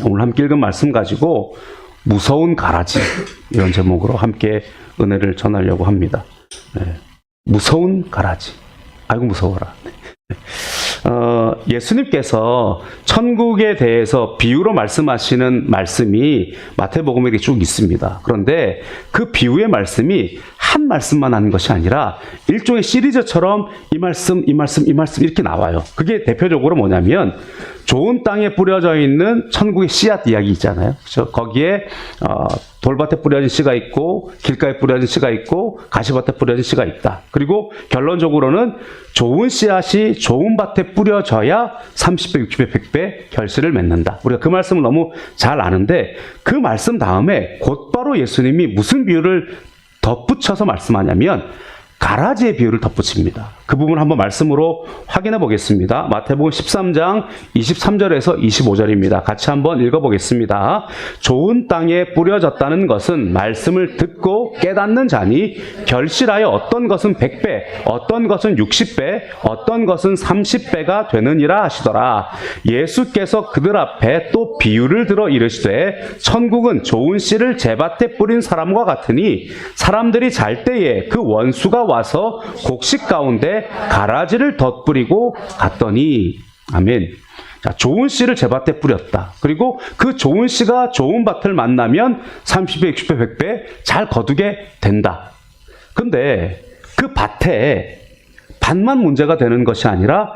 오늘 함께 읽은 말씀 가지고 무서운 가라지, 이런 제목으로 함께 은혜를 전하려고 합니다. 무서운 가라지. 아이고 무서워라. 예수님께서 천국에 대해서 비유로 말씀하시는 말씀이 마태복음에 쭉 있습니다. 그런데 그 비유의 말씀이 한 말씀만 하는 것이 아니라 일종의 시리즈처럼 이 말씀 이렇게 나와요. 그게 대표적으로 뭐냐면 좋은 땅에 뿌려져 있는 천국의 씨앗 이야기 있잖아요. 그렇죠? 거기에 돌밭에 뿌려진 씨가 있고 길가에 뿌려진 씨가 있고 가시밭에 뿌려진 씨가 있다. 그리고 결론적으로는 좋은 씨앗이 좋은 밭에 뿌려져야 30배, 60배, 100배 결실을 맺는다. 우리가 그 말씀을 너무 잘 아는데 그 말씀 다음에 곧바로 예수님이 무슨 비유를 덧붙여서 말씀하냐면 가라지의 비유를 덧붙입니다. 그 부분 한번 말씀으로 확인해 보겠습니다. 마태복음 13장 23절에서 25절입니다. 같이 한번 읽어보겠습니다. 좋은 땅에 뿌려졌다는 것은 말씀을 듣고 깨닫는 자니 결실하여 어떤 것은 100배, 어떤 것은 60배, 어떤 것은 30배가 되느니라 하시더라. 예수께서 그들 앞에 또 비유를 들어 이르시되 천국은 좋은 씨를 제밭에 뿌린 사람과 같으니 사람들이 잘 때에 그 원수가 와서 곡식 가운데 가라지를 덧뿌리고 갔더니 아멘. 자, 좋은 씨를 제밭에 뿌렸다. 그리고 그 좋은 씨가 좋은 밭을 만나면 30배, 60배, 100배 잘 거두게 된다. 근데 그 밭에 밭만 문제가 되는 것이 아니라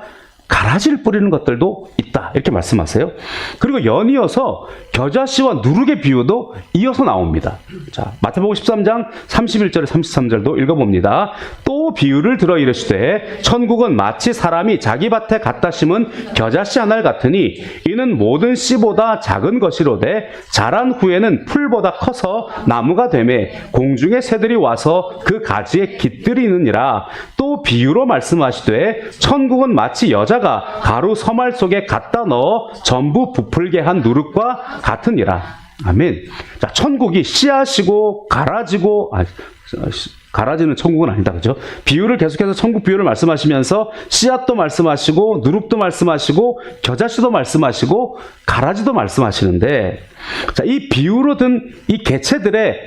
가라지를 뿌리는 것들도 있다. 이렇게 말씀하세요. 그리고 연이어서 겨자씨와 누룩의 비유도 이어서 나옵니다. 자, 마태복음 13장 31절에 33절도 읽어봅니다. 또 비유를 들어 이르시되 천국은 마치 사람이 자기 밭에 갖다 심은 겨자씨 하나를 같으니 이는 모든 씨보다 작은 것이로되 자란 후에는 풀보다 커서 나무가 되매 공중의 새들이 와서 그 가지에 깃들이느니라. 또 비유로 말씀하시되 천국은 마치 여자가 가루 서말 속에 갖다 넣어 전부 부풀게 한 누룩과 같으니라. 아멘. 자, 천국이 씨앗이고 가라지고, 가라지는 천국은 아니다. 그죠? 비유를 계속해서 천국 비유를 말씀하시면서 씨앗도 말씀하시고, 누룩도 말씀하시고, 겨자씨도 말씀하시고, 가라지도 말씀하시는데, 자, 이 비유로 든 이 개체들의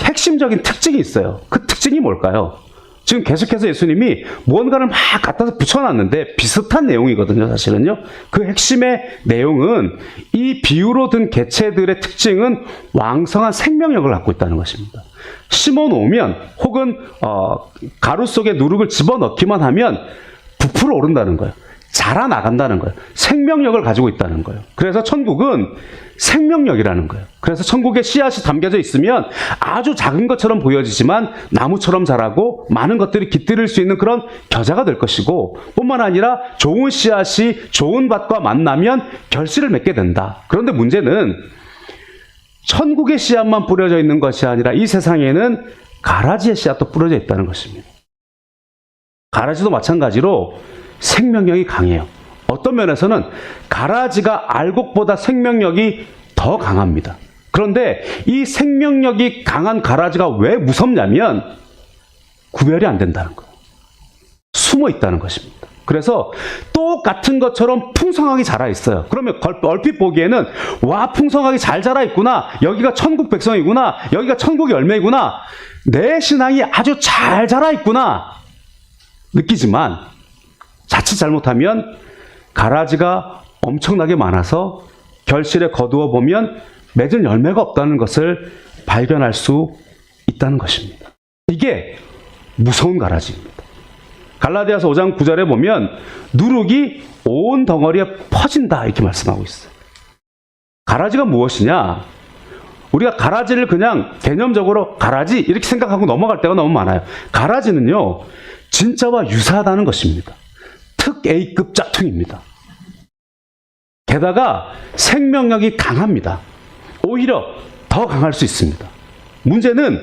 핵심적인 특징이 있어요. 그 특징이 뭘까요? 지금 계속해서 예수님이 무언가를 막 갖다서 붙여놨는데 비슷한 내용이거든요, 사실은요. 그 핵심의 내용은 이 비유로 든 개체들의 특징은 왕성한 생명력을 갖고 있다는 것입니다. 심어 놓으면 혹은 가루 속에 누룩을 집어넣기만 하면 부풀어 오른다는 거예요. 자라나간다는 거예요. 생명력을 가지고 있다는 거예요. 그래서 천국은 생명력이라는 거예요. 그래서 천국에 씨앗이 담겨져 있으면 아주 작은 것처럼 보여지지만 나무처럼 자라고 많은 것들이 깃들일 수 있는 그런 겨자가 될 것이고, 뿐만 아니라 좋은 씨앗이 좋은 밭과 만나면 결실을 맺게 된다. 그런데 문제는 천국의 씨앗만 뿌려져 있는 것이 아니라 이 세상에는 가라지의 씨앗도 뿌려져 있다는 것입니다. 가라지도 마찬가지로 생명력이 강해요. 어떤 면에서는 가라지가 알곡보다 생명력이 더 강합니다. 그런데 이 생명력이 강한 가라지가 왜 무섭냐면 구별이 안 된다는 거예요. 숨어 있다는 것입니다. 그래서 똑같은 것처럼 풍성하게 자라 있어요. 그러면 얼핏 보기에는 와, 풍성하게 잘 자라 있구나. 여기가 천국 백성이구나. 여기가 천국의 열매이구나. 내 신앙이 아주 잘 자라 있구나. 느끼지만 자칫 잘못하면 가라지가 엄청나게 많아서 결실에 거두어 보면 맺은 열매가 없다는 것을 발견할 수 있다는 것입니다. 이게 무서운 가라지입니다. 갈라디아서 5장 9절에 보면 누룩이 온 덩어리에 퍼진다 이렇게 말씀하고 있어요. 가라지가 무엇이냐? 우리가 가라지를 그냥 개념적으로 가라지 이렇게 생각하고 넘어갈 때가 너무 많아요. 가라지는요, 진짜와 유사하다는 것입니다. 특 A급 짝퉁입니다. 게다가 생명력이 강합니다. 오히려 더 강할 수 있습니다. 문제는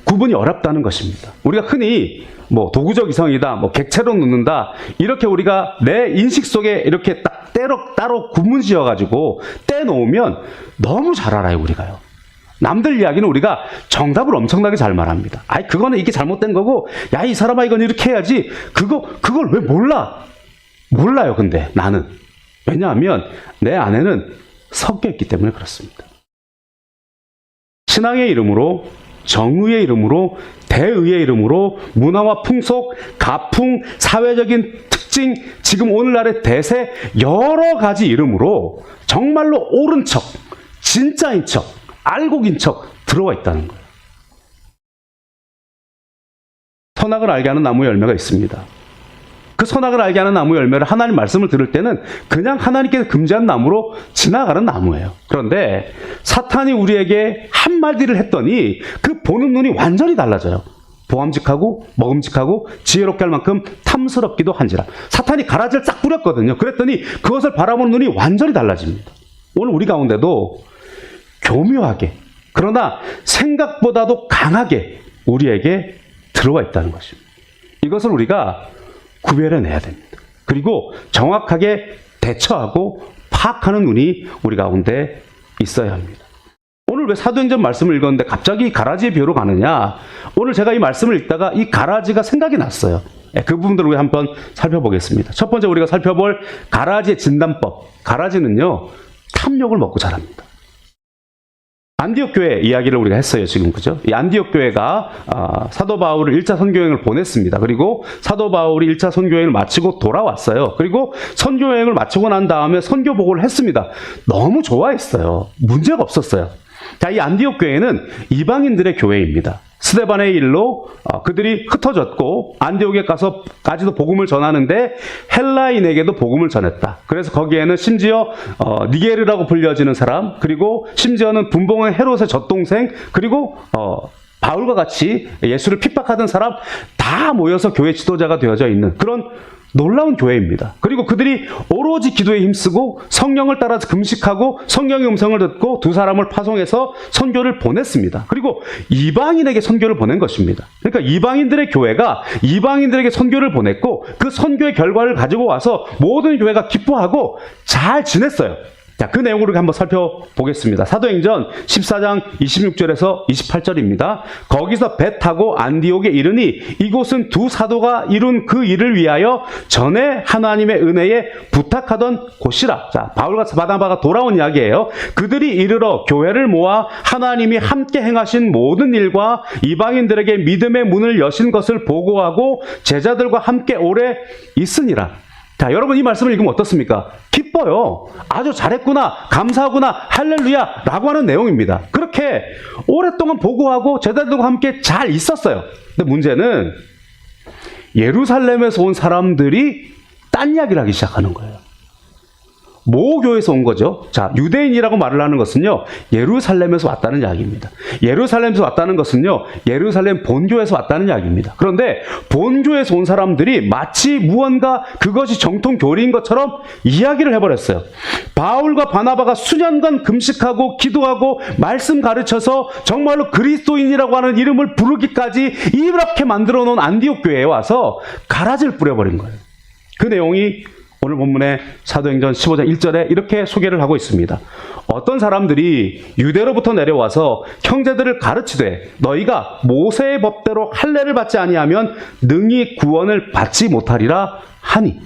구분이 어렵다는 것입니다. 우리가 흔히 도구적 이성이다, 객체로 놓는다, 이렇게 우리가 내 인식 속에 이렇게 딱 따로 구분 지어가지고 떼놓으면 너무 잘 알아요, 우리가요. 남들 이야기는 우리가 정답을 엄청나게 잘 말합니다. 아이, 그거는 이게 잘못된 거고, 야, 이 사람아, 이건 이렇게 해야지. 그걸 왜 몰라? 몰라요, 근데 나는. 왜냐하면 내 안에는 섞여 있기 때문에 그렇습니다. 신앙의 이름으로, 정의의 이름으로, 대의의 이름으로 문화와 풍속, 가풍, 사회적인 특징, 지금 오늘날의 대세 여러 가지 이름으로 정말로 옳은 척, 진짜인 척, 알곡인 척 들어와 있다는 거예요. 선악을 알게 하는 나무 열매가 있습니다. 그 선악을 알게 하는 나무 열매를 하나님 말씀을 들을 때는 그냥 하나님께서 금지한 나무로 지나가는 나무예요. 그런데 사탄이 우리에게 한마디를 했더니 그 보는 눈이 완전히 달라져요. 보암직하고 먹음직하고 지혜롭게 할 만큼 탐스럽기도 한지라. 사탄이 가라지를 싹 뿌렸거든요. 그랬더니 그것을 바라보는 눈이 완전히 달라집니다. 오늘 우리 가운데도 교묘하게, 그러나 생각보다도 강하게 우리에게 들어와 있다는 것입니다. 이것을 우리가 구별해내야 됩니다. 그리고 정확하게 대처하고 파악하는 눈이 우리 가운데 있어야 합니다. 오늘 왜 사도행전 말씀을 읽었는데 갑자기 가라지의 비유로 가느냐? 오늘 제가 이 말씀을 읽다가 이 가라지가 생각이 났어요. 그 부분들을 우리 한번 살펴보겠습니다. 첫 번째 우리가 살펴볼 가라지의 진단법. 가라지는요, 탐욕을 먹고 자랍니다. 안디옥 교회 이야기를 우리가 했어요, 지금. 그죠? 이 안디옥 교회가 사도 바울을 1차 선교여행을 보냈습니다. 그리고 사도 바울이 1차 선교여행을 마치고 돌아왔어요. 그리고 선교여행을 마치고 난 다음에 선교 보고를 했습니다. 너무 좋아했어요. 문제가 없었어요. 자, 이 안디옥 교회는 이방인들의 교회입니다. 스데반의 일로 그들이 흩어졌고 안디옥에 가서까지도 복음을 전하는데 헬라인에게도 복음을 전했다. 그래서 거기에는 심지어 니게르라고 불려지는 사람, 그리고 심지어는 분봉왕 헤롯의 젖동생, 그리고 바울과 같이 예수를 핍박하던 사람 다 모여서 교회 지도자가 되어져 있는 그런 놀라운 교회입니다. 그리고 그들이 오로지 기도에 힘쓰고 성령을 따라서 금식하고 성령의 음성을 듣고 두 사람을 파송해서 선교를 보냈습니다. 그리고 이방인에게 선교를 보낸 것입니다. 그러니까 이방인들의 교회가 이방인들에게 선교를 보냈고 그 선교의 결과를 가지고 와서 모든 교회가 기뻐하고 잘 지냈어요. 자, 그 내용을 한번 살펴보겠습니다. 사도행전 14장 26절에서 28절입니다. 거기서 배 타고 안디옥에 이르니 이곳은 두 사도가 이룬 그 일을 위하여 전에 하나님의 은혜에 부탁하던 곳이라. 자, 바울과 바나바가 돌아온 이야기예요. 그들이 이르러 교회를 모아 하나님이 함께 행하신 모든 일과 이방인들에게 믿음의 문을 여신 것을 보고하고 제자들과 함께 오래 있으니라. 자, 여러분 이 말씀을 읽으면 어떻습니까? 기뻐요. 아주 잘했구나, 감사하구나, 할렐루야 라고 하는 내용입니다. 그렇게 오랫동안 보고하고 제자들과 함께 잘 있었어요. 근데 문제는 예루살렘에서 온 사람들이 딴 이야기를 하기 시작하는 거예요. 모교에서 온 거죠. 자, 유대인이라고 말을 하는 것은요, 예루살렘에서 왔다는 이야기입니다. 예루살렘에서 왔다는 것은요, 예루살렘 본교에서 왔다는 이야기입니다. 그런데 본교에서 온 사람들이 마치 무언가 그것이 정통 교리인 것처럼 이야기를 해버렸어요. 바울과 바나바가 수년간 금식하고 기도하고 말씀 가르쳐서 정말로 그리스도인이라고 하는 이름을 부르기까지 이렇게 만들어 놓은 안디옥 교회에 와서 가라지를 뿌려버린 거예요. 그 내용이 오늘 본문의 사도행전 15장 1절에 이렇게 소개를 하고 있습니다. 어떤 사람들이 유대로부터 내려와서 형제들을 가르치되 너희가 모세의 법대로 할례를 받지 아니하면 능히 구원을 받지 못하리라 하니.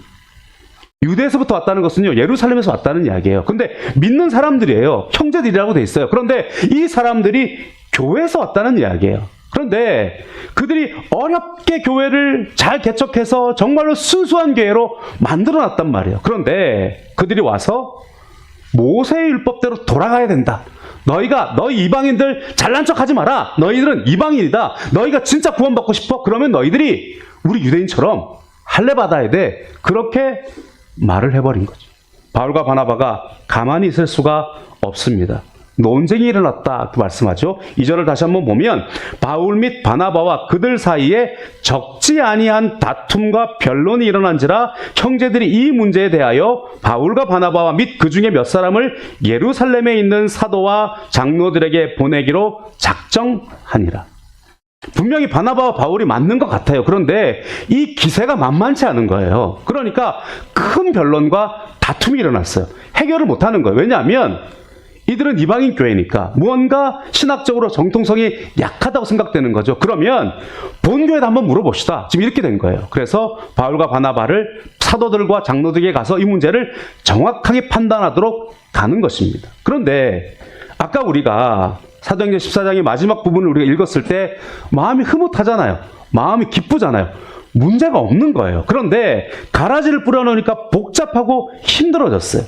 유대에서부터 왔다는 것은요, 예루살렘에서 왔다는 이야기예요. 근데 믿는 사람들이에요. 형제들이라고 돼 있어요. 그런데 이 사람들이 교회에서 왔다는 이야기예요. 그런데 그들이 어렵게 교회를 잘 개척해서 정말로 순수한 교회로 만들어놨단 말이에요. 그런데 그들이 와서 모세의 율법대로 돌아가야 된다. 너희 이방인들 잘난 척하지 마라. 너희들은 이방인이다. 너희가 진짜 구원받고 싶어? 그러면 너희들이 우리 유대인처럼 할례 받아야 돼. 그렇게 말을 해버린 거죠. 바울과 바나바가 가만히 있을 수가 없습니다. 논쟁이 일어났다 그 말씀하죠. 2절을 다시 한번 보면 바울 및 바나바와 그들 사이에 적지 아니한 다툼과 변론이 일어난지라 형제들이 이 문제에 대하여 바울과 바나바와 및 그 중에 몇 사람을 예루살렘에 있는 사도와 장로들에게 보내기로 작정하니라. 분명히 바나바와 바울이 맞는 것 같아요. 그런데 이 기세가 만만치 않은 거예요. 그러니까 큰 변론과 다툼이 일어났어요. 해결을 못하는 거예요. 왜냐하면 이들은 이방인 교회니까 무언가 신학적으로 정통성이 약하다고 생각되는 거죠. 그러면 본교회도 한번 물어봅시다. 지금 이렇게 된 거예요. 그래서 바울과 바나바를 사도들과 장로들에게 가서 이 문제를 정확하게 판단하도록 가는 것입니다. 그런데 아까 우리가 사도행전 14장의 마지막 부분을 우리가 읽었을 때 마음이 흐뭇하잖아요. 마음이 기쁘잖아요. 문제가 없는 거예요. 그런데 가라지를 뿌려놓으니까 복잡하고 힘들어졌어요.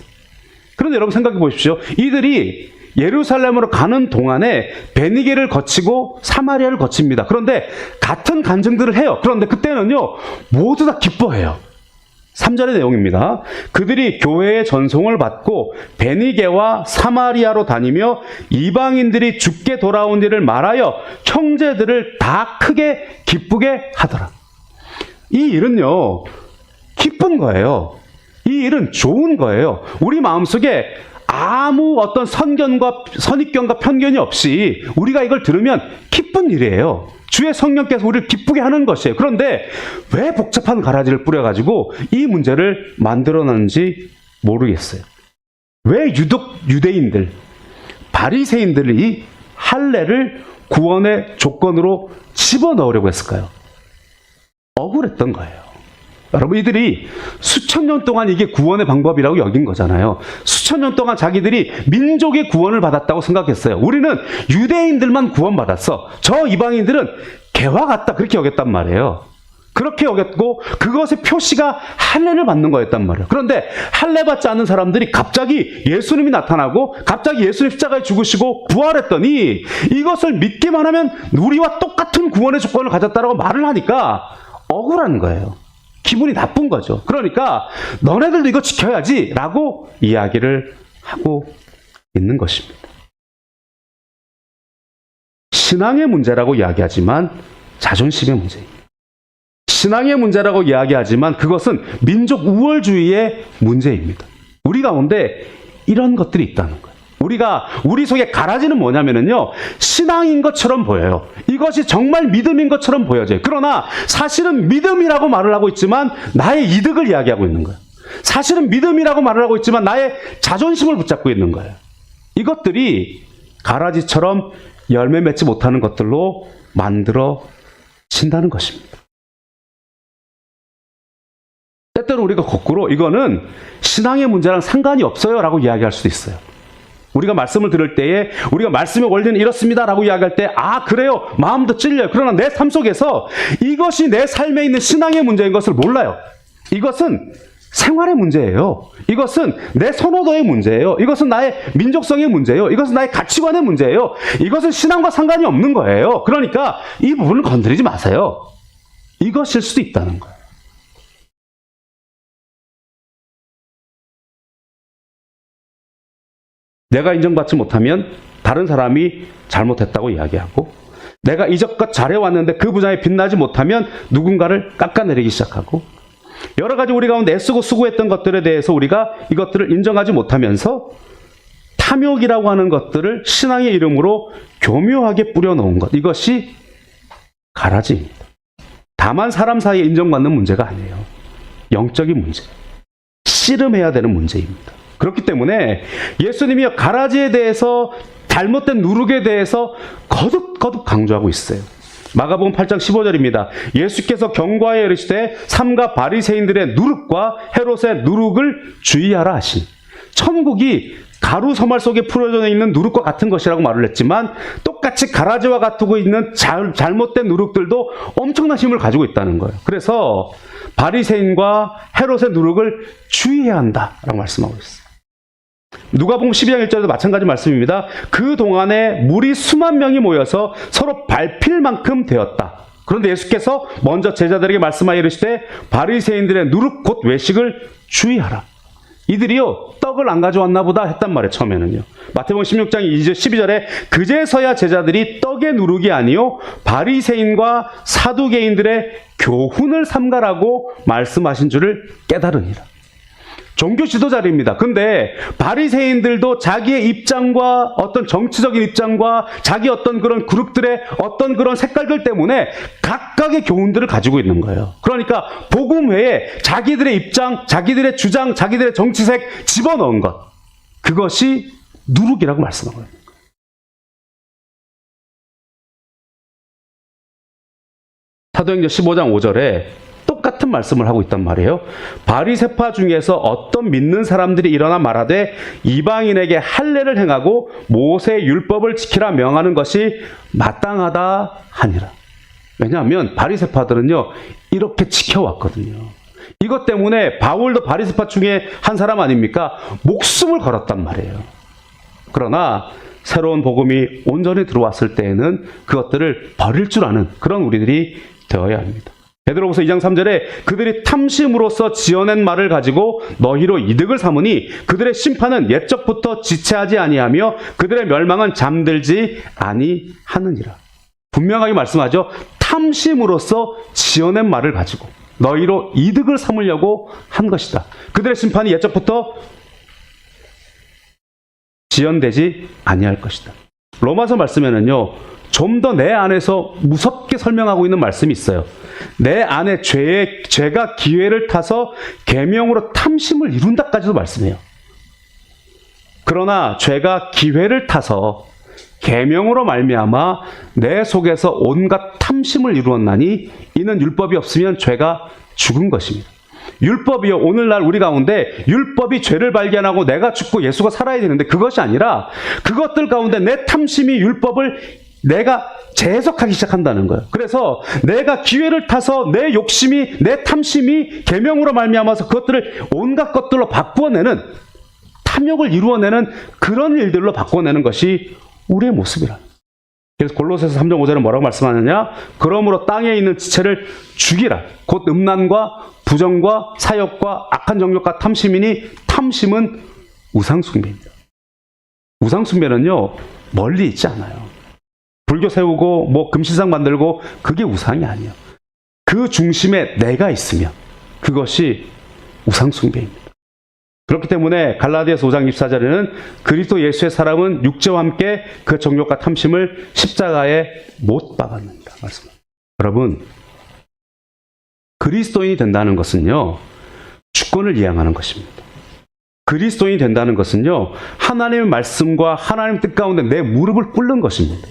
그런데 여러분 생각해 보십시오. 이들이 예루살렘으로 가는 동안에 베니게를 거치고 사마리아를 거칩니다. 그런데 같은 간증들을 해요. 그런데 그때는요, 모두 다 기뻐해요. 3절의 내용입니다. 그들이 교회의 전송을 받고 베니게와 사마리아로 다니며 이방인들이 죽게 돌아온 일을 말하여 형제들을 다 크게 기쁘게 하더라. 이 일은요, 기쁜 거예요. 이 일은 좋은 거예요. 우리 마음속에 아무 어떤 선입견과 편견이 없이 우리가 이걸 들으면 기쁜 일이에요. 주의 성령께서 우리를 기쁘게 하는 것이에요. 그런데 왜 복잡한 가라지를 뿌려가지고 이 문제를 만들어놨는지 모르겠어요. 왜 유독 유대인들, 바리새인들이 할례를 구원의 조건으로 집어넣으려고 했을까요? 억울했던 거예요. 여러분, 이들이 수천 년 동안 이게 구원의 방법이라고 여긴 거잖아요. 수천 년 동안 자기들이 민족의 구원을 받았다고 생각했어요. 우리는 유대인들만 구원받았어. 저 이방인들은 개와 같다. 그렇게 여겼단 말이에요. 그렇게 여겼고 그것의 표시가 할례를 받는 거였단 말이에요. 그런데 할례 받지 않는 사람들이 갑자기 예수님이 나타나고 갑자기 예수님 십자가에 죽으시고 부활했더니 이것을 믿기만 하면 우리와 똑같은 구원의 조건을 가졌다라고 말을 하니까 억울한 거예요. 기분이 나쁜 거죠. 그러니까 너네들도 이거 지켜야지 라고 이야기를 하고 있는 것입니다. 신앙의 문제라고 이야기하지만 자존심의 문제입니다. 신앙의 문제라고 이야기하지만 그것은 민족 우월주의의 문제입니다. 우리 가운데 이런 것들이 있다는 거예요. 우리 속에 가라지는 뭐냐면요, 신앙인 것처럼 보여요. 이것이 정말 믿음인 것처럼 보여져요. 그러나 사실은 믿음이라고 말을 하고 있지만 나의 이득을 이야기하고 있는 거예요. 사실은 믿음이라고 말을 하고 있지만 나의 자존심을 붙잡고 있는 거예요. 이것들이 가라지처럼 열매 맺지 못하는 것들로 만들어진다는 것입니다. 때때로 우리가 거꾸로 이거는 신앙의 문제랑 상관이 없어요 라고 이야기할 수도 있어요. 우리가 말씀을 들을 때에 우리가 말씀의 원리는 이렇습니다 라고 이야기할 때 그래요, 마음도 찔려요. 그러나 내 삶 속에서 이것이 내 삶에 있는 신앙의 문제인 것을 몰라요. 이것은 생활의 문제예요. 이것은 내 선호도의 문제예요. 이것은 나의 민족성의 문제예요. 이것은 나의 가치관의 문제예요. 이것은 신앙과 상관이 없는 거예요. 그러니까 이 부분을 건드리지 마세요. 이것일 수도 있다는 거예요. 내가 인정받지 못하면 다른 사람이 잘못했다고 이야기하고, 내가 이적껏 잘해왔는데 그 분야에 빛나지 못하면 누군가를 깎아내리기 시작하고, 여러 가지 우리 가운데 애쓰고 수고했던 것들에 대해서 우리가 이것들을 인정하지 못하면서 탐욕이라고 하는 것들을 신앙의 이름으로 교묘하게 뿌려놓은 것, 이것이 가라지입니다. 다만 사람 사이에 인정받는 문제가 아니에요. 영적인 문제, 씨름해야 되는 문제입니다. 그렇기 때문에 예수님이 가라지에 대해서, 잘못된 누룩에 대해서 거듭거듭 강조하고 있어요. 마가복음 8장 15절입니다. 예수께서 경고하여 이르시되 삼가 바리새인들의 누룩과 헤롯의 누룩을 주의하라 하시니, 천국이 가루 서말 속에 풀어져 있는 누룩과 같은 것이라고 말을 했지만 똑같이 가라지와 같고 있는 잘못된 누룩들도 엄청난 힘을 가지고 있다는 거예요. 그래서 바리새인과 헤롯의 누룩을 주의해야 한다라고 말씀하고 있어요. 누가복음 12장 1절도 마찬가지 말씀입니다. 그 동안에 물이 수만 명이 모여서 서로 밟힐 만큼 되었다. 그런데 예수께서 먼저 제자들에게 말씀하여 이르시되 바리새인들의 누룩 곧 외식을 주의하라. 이들이요, 떡을 안 가져왔나 보다 했단 말이에요. 처음에는요. 마태복음 16장 12절에 그제서야 제자들이 떡의 누룩이 아니요 바리새인과 사두개인들의 교훈을 삼가라고 말씀하신 줄을 깨달으니라. 종교 지도자입니다. 근데 바리새인들도 자기의 입장과 어떤 정치적인 입장과 자기 어떤 그런 그룹들의 어떤 그런 색깔들 때문에 각각의 교훈들을 가지고 있는 거예요. 그러니까 복음 외에 자기들의 입장, 자기들의 주장, 자기들의 정치색 집어넣은 것, 그것이 누룩이라고 말씀하고 있는 거예요. 사도행전 15장 5절에 똑같은 말씀을 하고 있단 말이에요. 바리새파 중에서 어떤 믿는 사람들이 일어나 말하되 이방인에게 할례를 행하고 모세의 율법을 지키라 명하는 것이 마땅하다 하니라. 왜냐하면 바리새파들은요 이렇게 지켜왔거든요. 이것 때문에 바울도 바리새파 중에 한 사람 아닙니까? 목숨을 걸었단 말이에요. 그러나 새로운 복음이 온전히 들어왔을 때에는 그것들을 버릴 줄 아는 그런 우리들이 되어야 합니다. 베드로후서 2장 3절에 그들이 탐심으로써 지어낸 말을 가지고 너희로 이득을 삼으니 그들의 심판은 옛적부터 지체하지 아니하며 그들의 멸망은 잠들지 아니하느니라. 분명하게 말씀하죠. 탐심으로써 지어낸 말을 가지고 너희로 이득을 삼으려고 한 것이다. 그들의 심판이 옛적부터 지연되지 아니할 것이다. 로마서 말씀에는요, 좀 더 내 안에서 무섭게 설명하고 있는 말씀이 있어요. 내 안에 죄가 기회를 타서 계명으로 탐심을 이룬다까지도 말씀해요. 그러나 죄가 기회를 타서 계명으로 말미암아 내 속에서 온갖 탐심을 이루었나니 이는 율법이 없으면 죄가 죽은 것입니다. 율법이요, 오늘날 우리 가운데 율법이 죄를 발견하고 내가 죽고 예수가 살아야 되는데 그것이 아니라 그것들 가운데 내 탐심이 율법을 내가 재해석하기 시작한다는 거예요. 그래서 내가 기회를 타서 내 욕심이, 내 탐심이 계명으로 말미암아서 그것들을 온갖 것들로 바꾸어내는, 탐욕을 이루어내는 그런 일들로 바꾸어내는 것이 우리의 모습이라. 그래서 골로새서 3장 5절에 뭐라고 말씀하느냐? 그러므로 땅에 있는 지체를 죽이라. 곧 음란과 부정과 사욕과 악한 정욕과 탐심이니 탐심은 우상숭배입니다. 우상숭배는요, 멀리 있지 않아요. 불교 세우고 뭐 금신상 만들고 그게 우상이 아니에요. 그 중심에 내가 있으면 그것이 우상숭배입니다. 그렇기 때문에 갈라디아서 5장 24절에는 그리스도 예수의 사람은 육체와 함께 그 정욕과 탐심을 십자가에 못 박았느니라 말씀합니다. 여러분, 그리스도인이 된다는 것은요, 주권을 이양하는 것입니다. 그리스도인이 된다는 것은요, 하나님의 말씀과 하나님의 뜻 가운데 내 무릎을 꿇는 것입니다.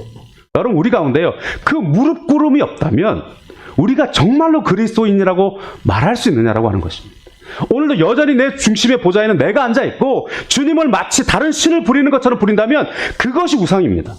여러분, 우리 가운데요, 그 무릎 꿇음이 없다면 우리가 정말로 그리스도인이라고 말할 수 있느냐라고 하는 것입니다. 오늘도 여전히 내 중심의 보좌에는 내가 앉아있고 주님을 마치 다른 신을 부리는 것처럼 부린다면 그것이 우상입니다.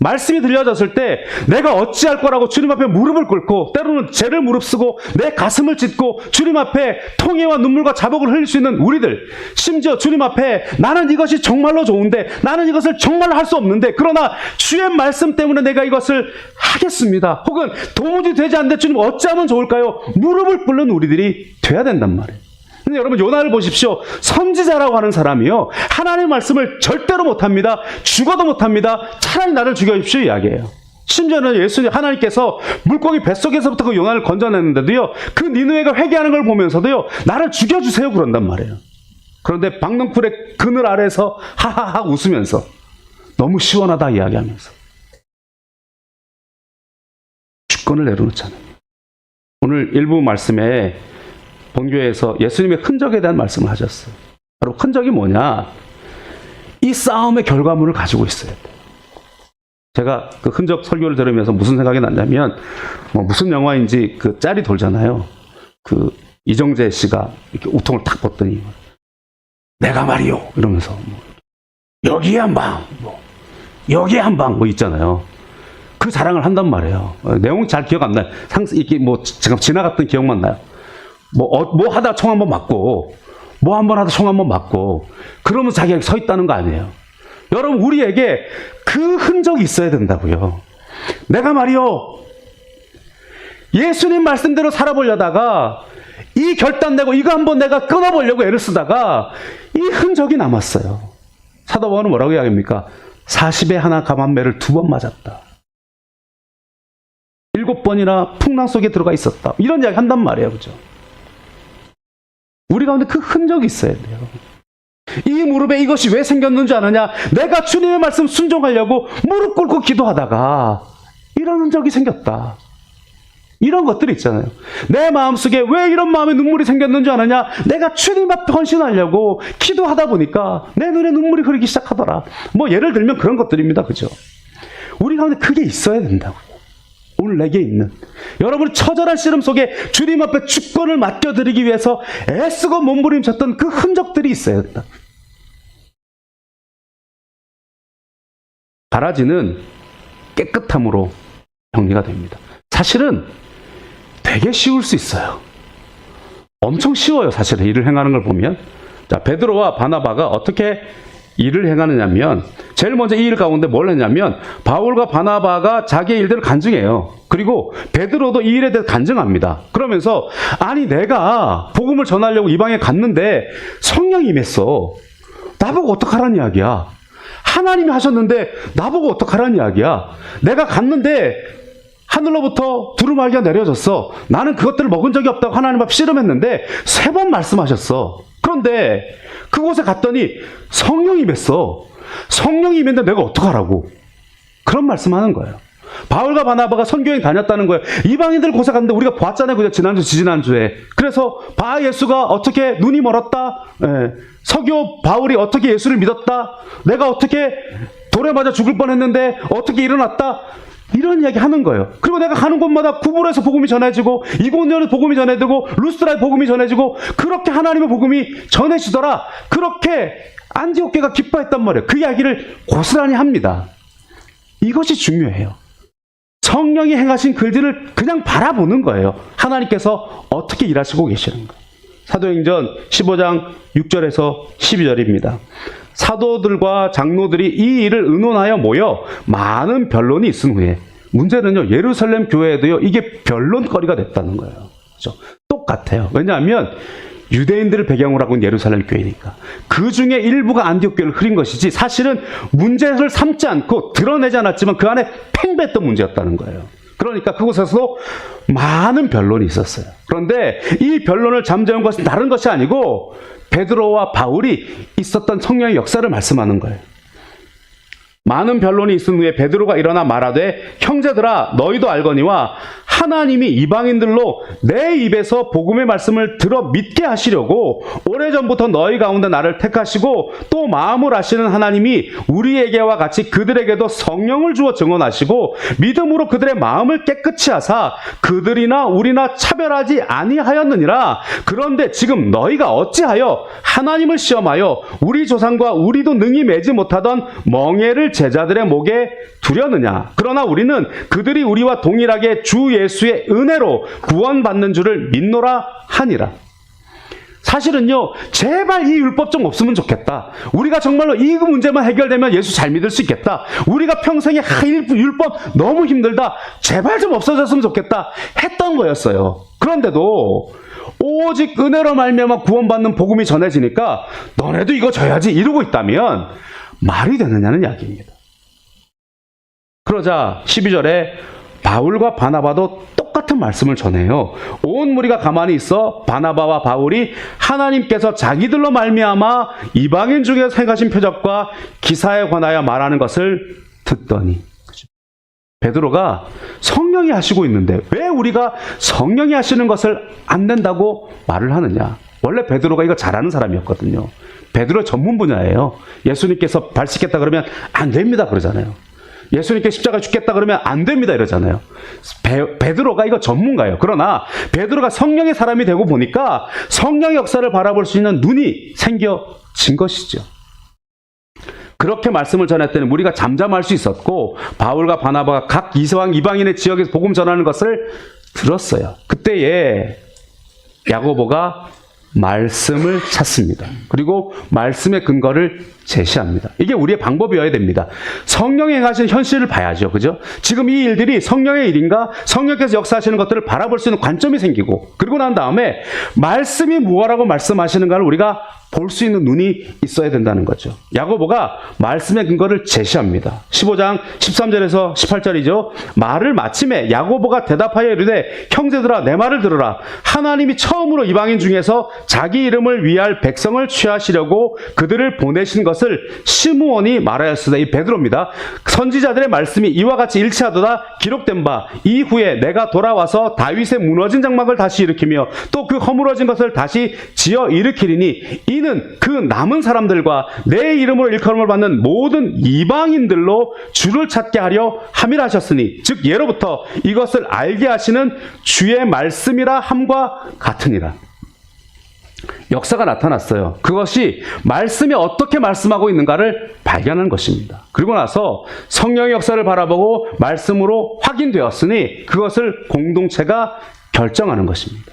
말씀이 들려졌을 때 내가 어찌할 거라고 주님 앞에 무릎을 꿇고 때로는 죄를 무릅쓰고 내 가슴을 찢고 주님 앞에 통해와 눈물과 자복을 흘릴 수 있는 우리들, 심지어 주님 앞에 나는 이것이 정말로 좋은데 나는 이것을 정말로 할 수 없는데 그러나 주의 말씀 때문에 내가 이것을 하겠습니다. 혹은 도무지 되지 않는데 주님 어찌하면 좋을까요? 무릎을 꿇는 우리들이 돼야 된단 말이에요. 근데 여러분, 요나를 보십시오. 선지자라고 하는 사람이요, 하나님의 말씀을 절대로 못합니다. 죽어도 못합니다. 차라리 나를 죽여주십시오 이야기예요. 심지어는 예수님, 하나님께서 물고기 뱃속에서부터 그 요나를 건져냈는데도요, 그 니느웨가 회개하는 걸 보면서도요, 나를 죽여주세요 그런단 말이에요. 그런데 박넝쿨의 그늘 아래서 하하하 웃으면서 너무 시원하다 이야기하면서 주권을 내려놓잖아요. 오늘 일부 말씀에 본교회에서 예수님의 흔적에 대한 말씀을 하셨어요. 바로 흔적이 뭐냐? 이 싸움의 결과물을 가지고 있어야 돼요. 제가 그 흔적 설교를 들으면서 무슨 생각이 났냐면, 무슨 영화인지 그 짤이 돌잖아요. 그 이정재 씨가 이렇게 우통을 탁 벗더니 내가 말이요 이러면서 여기에 한 방, 여기에 한 방 있잖아요. 그 자랑을 한단 말이에요. 내용 잘 기억 안 나요. 이렇게 지금 지나갔던 기억만 나요. 뭐 하다 총 한번 맞고, 뭐 한번 하다 총 한번 맞고, 그러면 자기가 서 있다는 거 아니에요. 여러분, 우리에게 그 흔적이 있어야 된다고요. 내가 말이요, 예수님 말씀대로 살아보려다가, 이 결단 내고 이거 한번 내가 끊어보려고 애를 쓰다가, 이 흔적이 남았어요. 사도 바울은 뭐라고 이야기합니까? 40에 하나 감한매를 2번 맞았다. 7번이나 풍랑 속에 들어가 있었다. 이런 이야기 한단 말이에요. 그죠? 우리 가운데 그 흔적이 있어야 돼요. 이 무릎에 이것이 왜 생겼는 줄 아느냐? 내가 주님의 말씀 순종하려고 무릎 꿇고 기도하다가 이런 흔적이 생겼다. 이런 것들이 있잖아요. 내 마음속에 왜 이런 마음에 눈물이 생겼는 줄 아느냐? 내가 주님 앞에 헌신하려고 기도하다 보니까 내 눈에 눈물이 흐르기 시작하더라. 뭐 예를 들면 그런 것들입니다. 그죠? 우리 가운데 그게 있어야 된다고요. 오늘 내게 있는 여러분이 처절한 씨름 속에 주님 앞에 주권을 맡겨드리기 위해서 애쓰고 몸부림쳤던 그 흔적들이 있어야 된다. 바라지는 깨끗함으로 정리가 됩니다. 사실은 되게 쉬울 수 있어요. 엄청 쉬워요. 사실은 일을 행하는 걸 보면. 자, 베드로와 바나바가 어떻게 일을 행하느냐면 제일 먼저 이 일 가운데 뭘 했냐면 바울과 바나바가 자기의 일들을 간증해요. 그리고 베드로도 이 일에 대해서 간증합니다. 그러면서 아니 내가 복음을 전하려고 이방에 갔는데 성령이 임했어. 나보고 어떡하라는 이야기야. 하나님이 하셨는데 나보고 어떡하라는 이야기야. 내가 갔는데 하늘로부터 두루마리가 내려졌어. 나는 그것들을 먹은 적이 없다고 하나님 앞 씨름했는데 3번 말씀하셨어. 그런데 그곳에 갔더니 성령이 임했어. 성령이 임했는데 내가 어떡하라고. 그런 말씀하는 거예요. 바울과 바나바가 선교행 다녔다는 거예요. 이방인들 곳에 갔는데 우리가 봤잖아요. 그죠? 지난주, 지지난주에. 그래서 바 예수가 어떻게 눈이 멀었다. 서교 바울이 어떻게 예수를 믿었다. 내가 어떻게 돌에 맞아 죽을 뻔했는데 어떻게 일어났다. 이런 이야기 하는 거예요. 그리고 내가 가는 곳마다 구불에서 복음이 전해지고 이고니온에서 복음이 전해지고 루스드라에 복음이 전해지고 그렇게 하나님의 복음이 전해지더라. 그렇게 안디옥 교회가 기뻐했단 말이에요. 그 이야기를 고스란히 합니다. 이것이 중요해요. 성령이 행하신 글들을 그냥 바라보는 거예요. 하나님께서 어떻게 일하시고 계시는 거예요. 사도행전 15장 6절에서 12절입니다. 사도들과 장로들이 이 일을 의논하여 모여 많은 변론이 있은 후에 문제는요. 예루살렘 교회에도요. 이게 변론거리가 됐다는 거예요. 그렇죠? 똑같아요. 왜냐하면 유대인들을 배경으로 하고 있는 예루살렘 교회니까. 그 중에 일부가 안디옥 교회를 흐린 것이지 사실은 문제를 삼지 않고 드러내지 않았지만 그 안에 팽배했던 문제였다는 거예요. 그러니까 그곳에서도 많은 변론이 있었어요. 그런데 이 변론을 잠재운 것은 다른 것이 아니고 베드로와 바울이 있었던 성령의 역사를 말씀하는 거예요. 많은 변론이 있은 후에 베드로가 일어나 말하되 형제들아 너희도 알거니와 하나님이 이방인들로 내 입에서 복음의 말씀을 들어 믿게 하시려고 오래전부터 너희 가운데 나를 택하시고 또 마음을 아시는 하나님이 우리에게와 같이 그들에게도 성령을 주어 증언하시고 믿음으로 그들의 마음을 깨끗이 하사 그들이나 우리나 차별하지 아니하였느니라. 그런데 지금 너희가 어찌하여 하나님을 시험하여 우리 조상과 우리도 능히 매지 못하던 멍에를 제자들의 목에 두려느냐. 그러나 우리는 그들이 우리와 동일하게 주 예수의 은혜로 구원받는 줄을 믿노라 하니라. 사실은요, 제발 이 율법 좀 없으면 좋겠다. 우리가 정말로 이 문제만 해결되면 예수 잘 믿을 수 있겠다. 우리가 평생에 율법 너무 힘들다. 제발 좀 없어졌으면 좋겠다. 했던 거였어요. 그런데도 오직 은혜로 말미암아 구원받는 복음이 전해지니까 너네도 이거 져야지 이러고 있다면 말이 되느냐는 이야기입니다. 그러자 12절에 바울과 바나바도 똑같은 말씀을 전해요. 온 무리가 가만히 있어 바나바와 바울이 하나님께서 자기들로 말미암아 이방인 중에서 행하신 표적과 기사에 관하여 말하는 것을 듣더니. 베드로가 성령이 하시고 있는데 왜 우리가 성령이 하시는 것을 안 된다고 말을 하느냐. 원래 베드로가 이거 잘하는 사람이었거든요. 베드로 전문 분야예요. 예수님께서 발 씻겠다 그러면 안 됩니다 그러잖아요. 예수님께 십자가 죽겠다 그러면 안 됩니다 이러잖아요. 베드로가 이거 전문가예요. 그러나 베드로가 성령의 사람이 되고 보니까 성령의 역사를 바라볼 수 있는 눈이 생겨진 것이죠. 그렇게 말씀을 전할 때는 우리가 잠잠할 수 있었고 바울과 바나바가 각 이방인의 지역에서 복음 전하는 것을 들었어요. 그때에 야고보가 말씀을 찾습니다. 그리고 말씀의 근거를 제시합니다. 이게 우리의 방법이어야 됩니다. 성령이 행하시는 현실을 봐야죠. 그죠? 지금 이 일들이 성령의 일인가? 성령께서 역사하시는 것들을 바라볼 수 있는 관점이 생기고 그리고 난 다음에 말씀이 무엇라고 말씀하시는가를 우리가 볼 수 있는 눈이 있어야 된다는 거죠. 야고보가 말씀의 근거를 제시합니다. 15장 13절에서 18절이죠. 말을 마침에 야고보가 대답하여 이르되 형제들아 내 말을 들으라. 하나님이 처음으로 이방인 중에서 자기 이름을 위할 백성을 취하시려고 그들을 보내신 것은 그것을 시므온이 말하였으되, 이 베드로입니다. 선지자들의 말씀이 이와 같이 일치하도다 기록된 바, 이후에 내가 돌아와서 다윗의 무너진 장막을 다시 일으키며 또 그 허물어진 것을 다시 지어 일으키리니 이는 그 남은 사람들과 내 이름으로 일컬음을 받는 모든 이방인들로 주를 찾게 하려 함이라 하셨으니, 즉 예로부터 이것을 알게 하시는 주의 말씀이라 함과 같으니라. 역사가 나타났어요. 그것이 말씀이 어떻게 말씀하고 있는가를 발견한 것입니다. 그리고 나서 성령의 역사를 바라보고 말씀으로 확인되었으니 그것을 공동체가 결정하는 것입니다.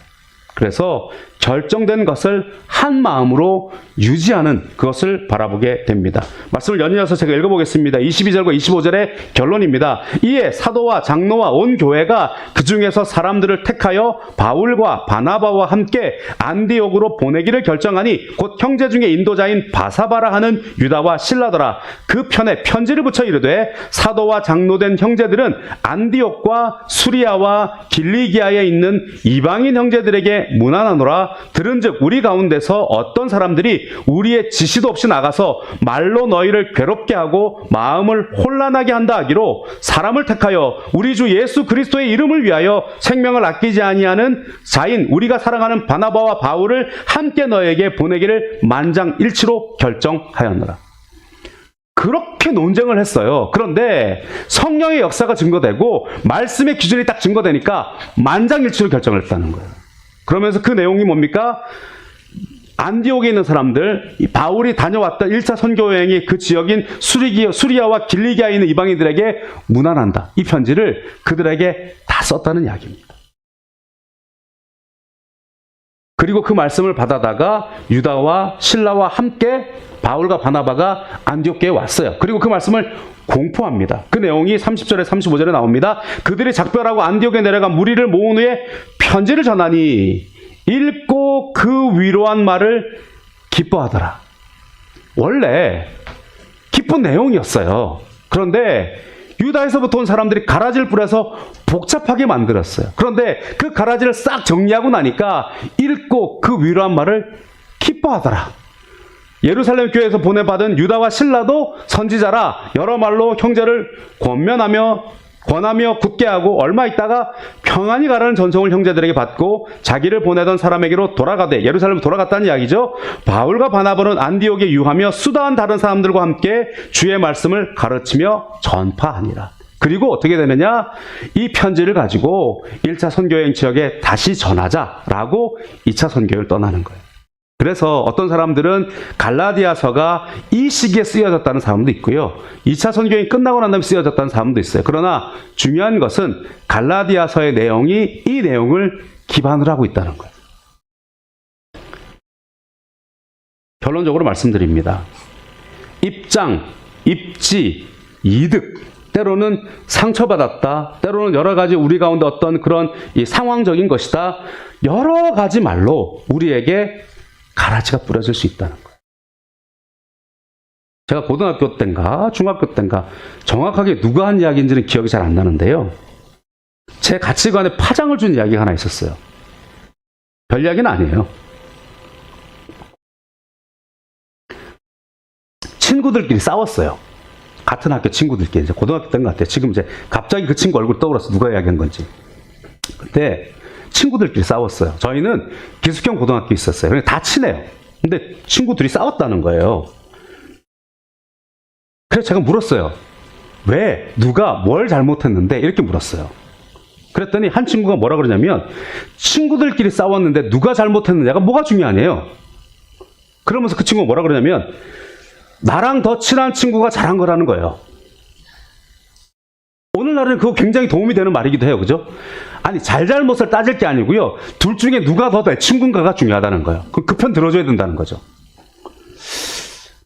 그래서 결정된 것을 한 마음으로 유지하는 그것을 바라보게 됩니다. 말씀을 연이어서 제가 읽어보겠습니다. 22절과 25절의 결론입니다. 이에 사도와 장로와 온 교회가 그 중에서 사람들을 택하여 바울과 바나바와 함께 안디옥으로 보내기를 결정하니 곧 형제 중에 인도자인 바사바라 하는 유다와 실라더라. 그 편에 편지를 붙여 이르되, 사도와 장로된 형제들은 안디옥과 수리아와 길리기아에 있는 이방인 형제들에게 문안하노라. 들은즉 우리 가운데서 어떤 사람들이 우리의 지시도 없이 나가서 말로 너희를 괴롭게 하고 마음을 혼란하게 한다 하기로, 사람을 택하여 우리 주 예수 그리스도의 이름을 위하여 생명을 아끼지 아니하는 자인 우리가 사랑하는 바나바와 바울을 함께 너에게 보내기를 만장일치로 결정하였노라. 그렇게 논쟁을 했어요. 그런데 성령의 역사가 증거되고 말씀의 기준이 딱 증거되니까 만장일치로 결정을 했다는 거예요. 그러면서 그 내용이 뭡니까? 안디옥에 있는 사람들, 바울이 다녀왔던 1차 선교 여행이 그 지역인 수리아와 길리기아에 있는 이방인들에게 문안한다. 이 편지를 그들에게 다 썼다는 이야기입니다. 그리고 그 말씀을 받아다가 유다와 실라와 함께 바울과 바나바가 안디옥에 왔어요. 그리고 그 말씀을 공포합니다. 그 내용이 30절에 35절에 나옵니다. 그들이 작별하고 안디옥에 내려가 무리를 모은 후에 편지를 전하니 읽고 그 위로한 말을 기뻐하더라. 원래 기쁜 내용이었어요. 그런데 유다에서부터 온 사람들이 가라지를 뿌려서 복잡하게 만들었어요. 그런데 그 가라지를 싹 정리하고 나니까 읽고 그 위로한 말을 기뻐하더라. 예루살렘 교회에서 보내받은 유다와 실라도 선지자라 여러 말로 형제를 권하며 굳게 하고 얼마 있다가 평안히 가라는 전송을 형제들에게 받고 자기를 보내던 사람에게로 돌아가되, 예루살렘 돌아갔다는 이야기죠. 바울과 바나바는 안디옥에 유하며 수다한 다른 사람들과 함께 주의 말씀을 가르치며 전파하니라. 그리고 어떻게 되느냐? 이 편지를 가지고 1차 선교여행 지역에 다시 전하자라고 2차 선교를 떠나는 거예요. 그래서 어떤 사람들은 갈라디아서가 이 시기에 쓰여졌다는 사람도 있고요. 2차 선교행이 끝나고 난 다음에 쓰여졌다는 사람도 있어요. 그러나 중요한 것은 갈라디아서의 내용이 이 내용을 기반으로 하고 있다는 거예요. 결론적으로 말씀드립니다. 입장, 입지, 이득, 때로는 상처받았다, 때로는 여러 가지 우리 가운데 어떤 그런 이 상황적인 것이다, 여러 가지 말로 우리에게 가라지가 뿌려질 수 있다는 거예요. 제가 고등학교 때인가 중학교 때인가 정확하게 누가 한 이야기인지는 기억이 잘 안 나는데요. 제 가치관에 파장을 준 이야기가 하나 있었어요. 별 이야기는 아니에요. 친구들끼리 싸웠어요. 같은 학교 친구들끼리. 이제 고등학교 때인 것 같아요. 지금 이제 갑자기 그 친구 얼굴 떠올라서 누가 이야기한 건지. 그때 친구들끼리 싸웠어요. 저희는 기숙형 고등학교 있었어요. 다 친해요. 근데 친구들이 싸웠다는 거예요. 그래서 제가 물었어요. 왜? 누가 뭘 잘못했는데? 이렇게 물었어요. 그랬더니 한 친구가 뭐라 그러냐면, 친구들끼리 싸웠는데 누가 잘못했느냐가 뭐가 중요하네요. 그러면서 그 친구가 뭐라 그러냐면, 나랑 더 친한 친구가 잘한 거라는 거예요. 오늘날은 그거 굉장히 도움이 되는 말이기도 해요. 그죠? 아니, 잘잘못을 따질 게 아니고요. 둘 중에 누가 더 내 친구인가가 중요하다는 거예요. 그 편 들어줘야 된다는 거죠.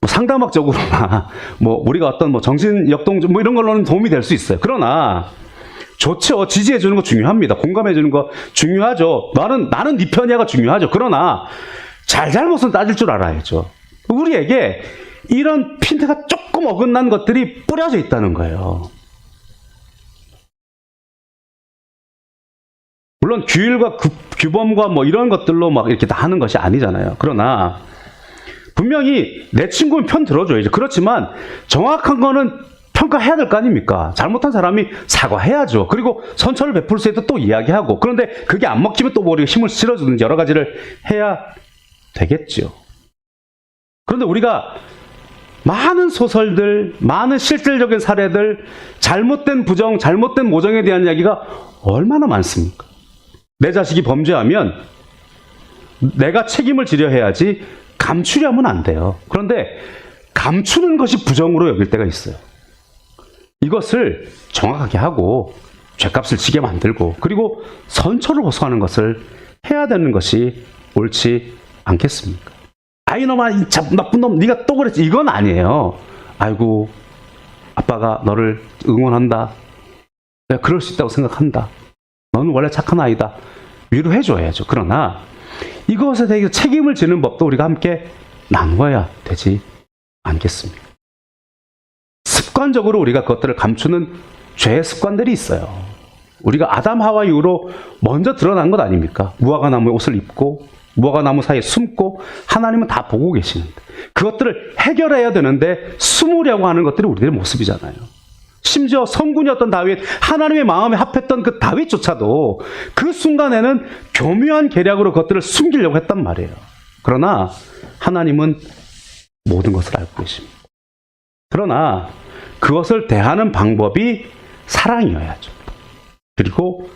뭐 상담학적으로나, 우리가 어떤 정신역동, 이런 걸로는 도움이 될 수 있어요. 그러나, 좋죠. 지지해주는 거 중요합니다. 공감해주는 거 중요하죠. 나는 네 편이야가 중요하죠. 그러나, 잘잘못은 따질 줄 알아야죠. 우리에게 이런 핀트가 조금 어긋난 것들이 뿌려져 있다는 거예요. 물론 규율과 규범과 이런 것들로 막 이렇게 다 하는 것이 아니잖아요. 그러나 분명히 내 친구는 편 들어줘야죠. 그렇지만 정확한 거는 평가해야 될 거 아닙니까? 잘못한 사람이 사과해야죠. 그리고 선처를 베풀 수 있다 또 이야기하고, 그런데 그게 안 먹히면 또 뭐 힘을 실어주든지 여러 가지를 해야 되겠죠. 그런데 우리가 많은 소설들, 많은 실질적인 사례들, 잘못된 부정, 잘못된 모정에 대한 이야기가 얼마나 많습니까? 내 자식이 범죄하면 내가 책임을 지려 해야지 감추려면 안 돼요. 그런데 감추는 것이 부정으로 여길 때가 있어요. 이것을 정확하게 하고 죗값을 지게 만들고 그리고 선처를 호소하는 것을 해야 되는 것이 옳지 않겠습니까? 아이 놈아, 이 나쁜 놈, 네가 또 그랬지. 이건 아니에요. 아이고, 아빠가 너를 응원한다. 내가 그럴 수 있다고 생각한다. 너는 원래 착한 아이다. 위로해줘야죠. 그러나 이것에 대해 책임을 지는 법도 우리가 함께 나누어야 되지 않겠습니까? 습관적으로 우리가 그것들을 감추는 죄의 습관들이 있어요. 우리가 아담 하와 이후로 먼저 드러난 것 아닙니까? 무화과 나무에 옷을 입고 무화과 나무 사이에 숨고 하나님은 다 보고 계시는데 그것들을 해결해야 되는데 숨으려고 하는 것들이 우리들의 모습이잖아요. 심지어 성군이었던 다윗, 하나님의 마음에 합했던 그 다윗조차도 그 순간에는 교묘한 계략으로 그것들을 숨기려고 했단 말이에요. 그러나 하나님은 모든 것을 알고 계십니다. 그러나 그것을 대하는 방법이 사랑이어야죠. 그리고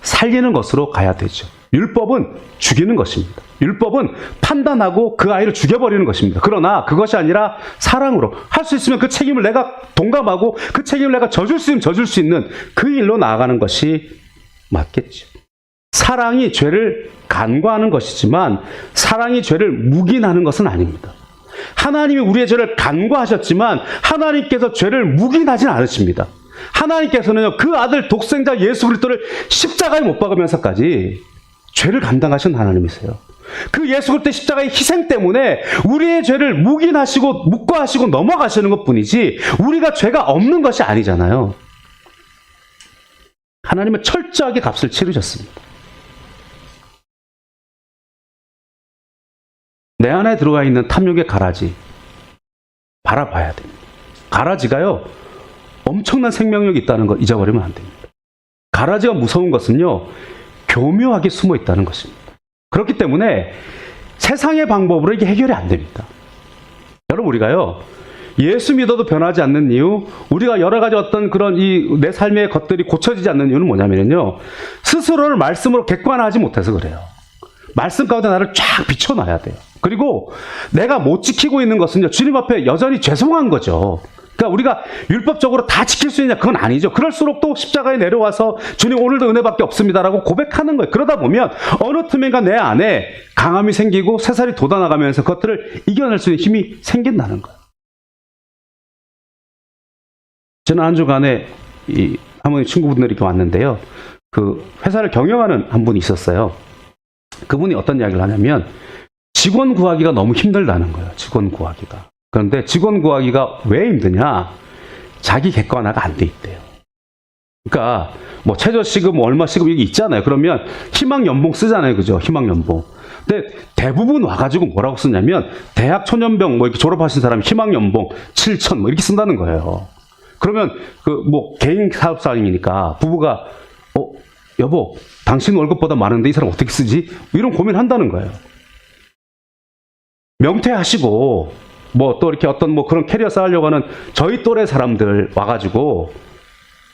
살리는 것으로 가야 되죠. 율법은 죽이는 것입니다. 율법은 판단하고 그 아이를 죽여버리는 것입니다. 그러나 그것이 아니라 사랑으로 할 수 있으면 그 책임을 내가 동감하고 그 책임을 내가 져줄 수 있으면 져줄 수 있는 그 일로 나아가는 것이 맞겠죠. 사랑이 죄를 간과하는 것이지만 사랑이 죄를 묵인하는 것은 아닙니다. 하나님이 우리의 죄를 간과하셨지만 하나님께서 죄를 묵인하진 않으십니다. 하나님께서는요, 그 아들 독생자 예수 그리스도를 십자가에 못 박으면서까지 죄를 감당하신 하나님이세요. 그 예수 그리스도의 십자가의 희생 때문에 우리의 죄를 묵인하시고 묵과하시고 넘어가시는 것뿐이지 우리가 죄가 없는 것이 아니잖아요. 하나님은 철저하게 값을 치르셨습니다. 내 안에 들어가 있는 탐욕의 가라지 바라봐야 됩니다. 가라지가요, 엄청난 생명력이 있다는 걸 잊어버리면 안 됩니다. 가라지가 무서운 것은요, 교묘하게 숨어 있다는 것입니다. 그렇기 때문에 세상의 방법으로 이게 해결이 안 됩니다. 여러분, 우리가요, 예수 믿어도 변하지 않는 이유, 우리가 여러 가지 어떤 그런 내 삶의 것들이 고쳐지지 않는 이유는 뭐냐면요, 스스로를 말씀으로 객관화하지 못해서 그래요. 말씀 가운데 나를 쫙 비춰놔야 돼요. 그리고 내가 못 지키고 있는 것은요, 주님 앞에 여전히 죄송한 거죠. 그러니까 우리가 율법적으로 다 지킬 수 있냐? 그건 아니죠. 그럴수록 또 십자가에 내려와서 주님 오늘도 은혜밖에 없습니다라고 고백하는 거예요. 그러다 보면 어느 틈인가 내 안에 강함이 생기고 새살이 돋아나가면서 그것들을 이겨낼 수 있는 힘이 생긴다는 거예요. 지난 한 주간에 이 한번 친구분들이 이렇게 왔는데요. 그 회사를 경영하는 한 분이 있었어요. 그분이 어떤 이야기를 하냐면 직원 구하기가 너무 힘들다는 거예요. 직원 구하기가. 그런데 직원 구하기가 왜 힘드냐? 자기 객관화가 안 돼 있대요. 그러니까 뭐 최저시급 얼마 시급 이게 있잖아요. 그러면 희망 연봉 쓰잖아요. 그죠? 희망 연봉. 근데 대부분 와가지고 뭐라고 쓰냐면 대학 초년병 뭐 이렇게 졸업하신 사람이 희망 연봉 7천 뭐 이렇게 쓴다는 거예요. 그러면 그 뭐 개인 사업장이니까 부부가 여보, 당신 월급보다 많은데 이 사람 어떻게 쓰지? 이런 고민한다는 거예요. 명퇴하시고 뭐 또 이렇게 어떤 뭐 그런 캐리어 쌓으려고 하는 저희 또래 사람들 와가지고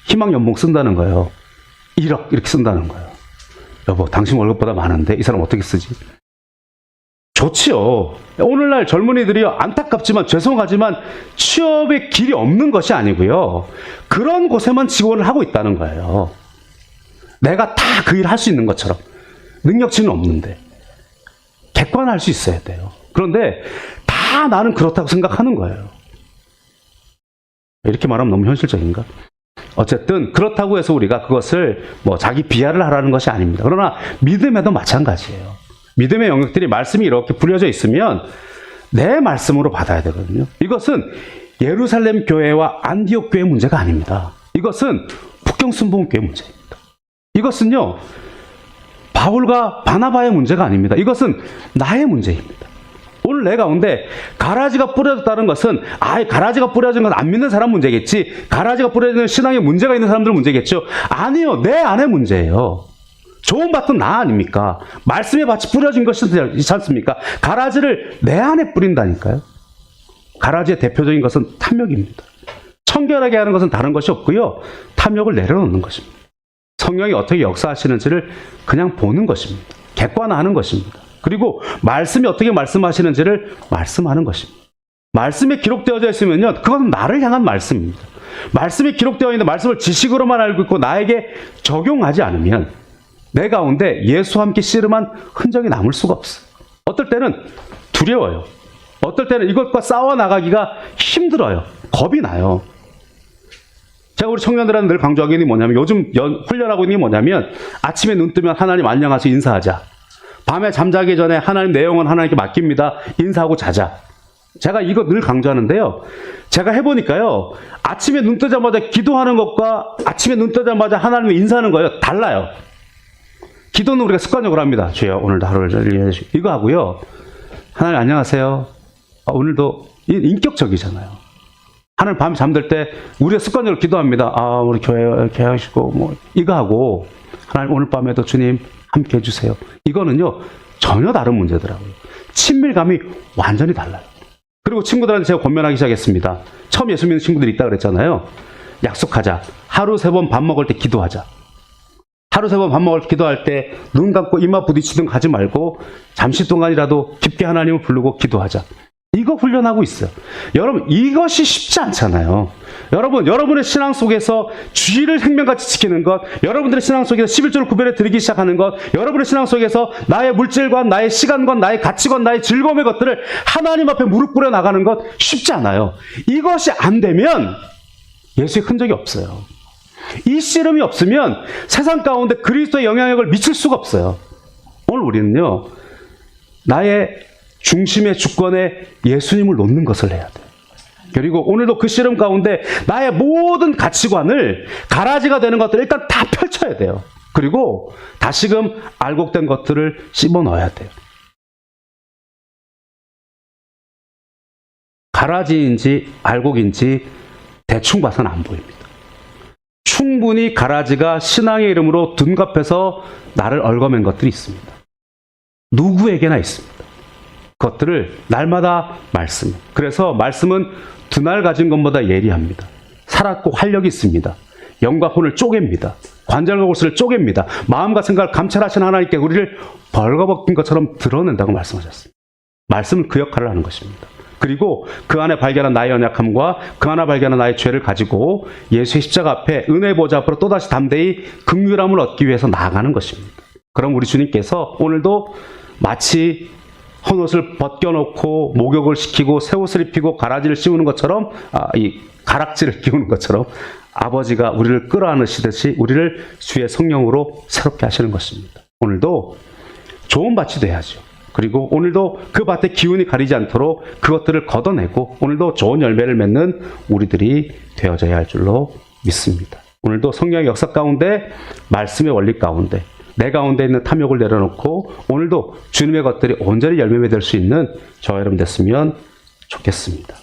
희망 연봉 쓴다는 거예요. 1억 이렇게 쓴다는 거예요. 여보, 당신 월급보다 많은데 이 사람 어떻게 쓰지? 좋지요. 오늘날 젊은이들이 안타깝지만 죄송하지만 취업의 길이 없는 것이 아니고요. 그런 곳에만 지원을 하고 있다는 거예요. 내가 다 그 일을 할 수 있는 것처럼 능력치는 없는데 객관화할 수 있어야 돼요. 그런데 다 나는 그렇다고 생각하는 거예요. 이렇게 말하면 너무 현실적인가? 어쨌든 그렇다고 해서 우리가 그것을 뭐 자기 비하를 하라는 것이 아닙니다. 그러나 믿음에도 마찬가지예요. 믿음의 영역들이 말씀이 이렇게 부려져 있으면 내 말씀으로 받아야 되거든요. 이것은 예루살렘 교회와 안디옥 교회 문제가 아닙니다. 이것은 북경순봉 교회 문제입니다. 이것은요, 바울과 바나바의 문제가 아닙니다. 이것은 나의 문제입니다. 오늘 내 가운데 가라지가 뿌려졌다는 것은 가라지가 뿌려진 건 안 믿는 사람 문제겠지, 가라지가 뿌려진 신앙에 문제가 있는 사람들 문제겠죠. 아니요, 내 안에 문제예요. 좋은 밭은 나 아닙니까? 말씀의 밭이 뿌려진 것이지 않습니까? 가라지를 내 안에 뿌린다니까요. 가라지의 대표적인 것은 탐욕입니다. 청결하게 하는 것은 다른 것이 없고요, 탐욕을 내려놓는 것입니다. 성령이 어떻게 역사하시는지를 그냥 보는 것입니다. 객관화하는 것입니다. 그리고 말씀이 어떻게 말씀하시는지를 말씀하는 것입니다. 말씀에 기록되어져 있으면요, 그건 나를 향한 말씀입니다. 말씀이 기록되어 있는 말씀을 지식으로만 알고 있고 나에게 적용하지 않으면 내 가운데 예수와 함께 씨름한 흔적이 남을 수가 없어요. 어떨 때는 두려워요. 어떨 때는 이것과 싸워 나가기가 힘들어요. 겁이 나요. 제가 우리 청년들한테 늘 강조하는 게 뭐냐면, 요즘 훈련하고 있는 게 뭐냐면, 아침에 눈 뜨면 하나님 안녕하세요 인사하자. 밤에 잠자기 전에 하나님 내 영혼 하나님께 맡깁니다. 인사하고 자자. 제가 이거 늘 강조하는데요. 제가 해보니까요, 아침에 눈 뜨자마자 기도하는 것과 아침에 눈 뜨자마자 하나님을 인사하는 거예요. 달라요. 기도는 우리가 습관적으로 합니다. 주여 오늘도 하루를 위해 주시고 이거 하고요. 하나님 안녕하세요. 오늘도 인격적이잖아요. 하나님 밤에 잠들 때 우리가 습관적으로 기도합니다. 우리 교회 이렇게 하시고 뭐 이거 하고, 하나님 오늘 밤에도 주님 함께 해주세요. 이거는요 전혀 다른 문제더라고요. 친밀감이 완전히 달라요. 그리고 친구들한테 제가 권면하기 시작했습니다. 처음 예수 믿는 친구들이 있다 그랬잖아요. 약속하자. 하루 3번 밥 먹을 때 기도하자. 하루 3번 밥 먹을 때 기도할 때 눈 감고 이마 부딪히든 가지 말고 잠시 동안이라도 깊게 하나님을 부르고 기도하자. 이거 훈련하고 있어요. 여러분, 이것이 쉽지 않잖아요. 여러분의 신앙 속에서 주의를 생명같이 지키는 것, 여러분들의 신앙 속에서 11조를 구별해 드리기 시작하는 것, 여러분의 신앙 속에서 나의 물질관, 나의 시간관, 나의 가치관, 나의 즐거움의 것들을 하나님 앞에 무릎 꿇어 나가는 것 쉽지 않아요. 이것이 안 되면 예수의 흔적이 없어요. 이 씨름이 없으면 세상 가운데 그리스도의 영향력을 미칠 수가 없어요. 오늘 우리는요, 나의 중심의 주권에 예수님을 놓는 것을 해야 돼요. 그리고 오늘도 그 씨름 가운데 나의 모든 가치관을, 가라지가 되는 것들을 일단 다 펼쳐야 돼요. 그리고 다시금 알곡된 것들을 씹어 넣어야 돼요. 가라지인지 알곡인지 대충 봐서는 안 보입니다. 충분히 가라지가 신앙의 이름으로 둔갑해서 나를 얽어맨 것들이 있습니다. 누구에게나 있습니다. 그것들을 날마다 말씀. 그래서 말씀은 두 날 가진 것보다 예리합니다. 살았고 활력이 있습니다. 영과 혼을 쪼갭니다. 관절과 골수를 쪼갭니다. 마음과 생각을 감찰하시는 하나님께 우리를 벌거벗긴 것처럼 드러낸다고 말씀하셨습니다. 말씀은 그 역할을 하는 것입니다. 그리고 그 안에 발견한 나의 연약함과 그 안에 발견한 나의 죄를 가지고 예수의 십자가 앞에 은혜의 보좌 앞으로 또다시 담대히 긍휼함을 얻기 위해서 나아가는 것입니다. 그럼 우리 주님께서 오늘도 마치 헌옷을 벗겨놓고 목욕을 시키고 새 옷을 입히고 가라지를 씌우는 것처럼, 이 가락지를 끼우는 것처럼 아버지가 우리를 끌어안으시듯이 우리를 주의 성령으로 새롭게 하시는 것입니다. 오늘도 좋은 밭이 돼야죠. 그리고 오늘도 그 밭의 기운이 가리지 않도록 그것들을 걷어내고 오늘도 좋은 열매를 맺는 우리들이 되어져야 할 줄로 믿습니다. 오늘도 성령의 역사 가운데, 말씀의 원리 가운데 내 가운데 있는 탐욕을 내려놓고 오늘도 주님의 것들이 온전히 열매 맺을 수 있는 저와 여러분 됐으면 좋겠습니다.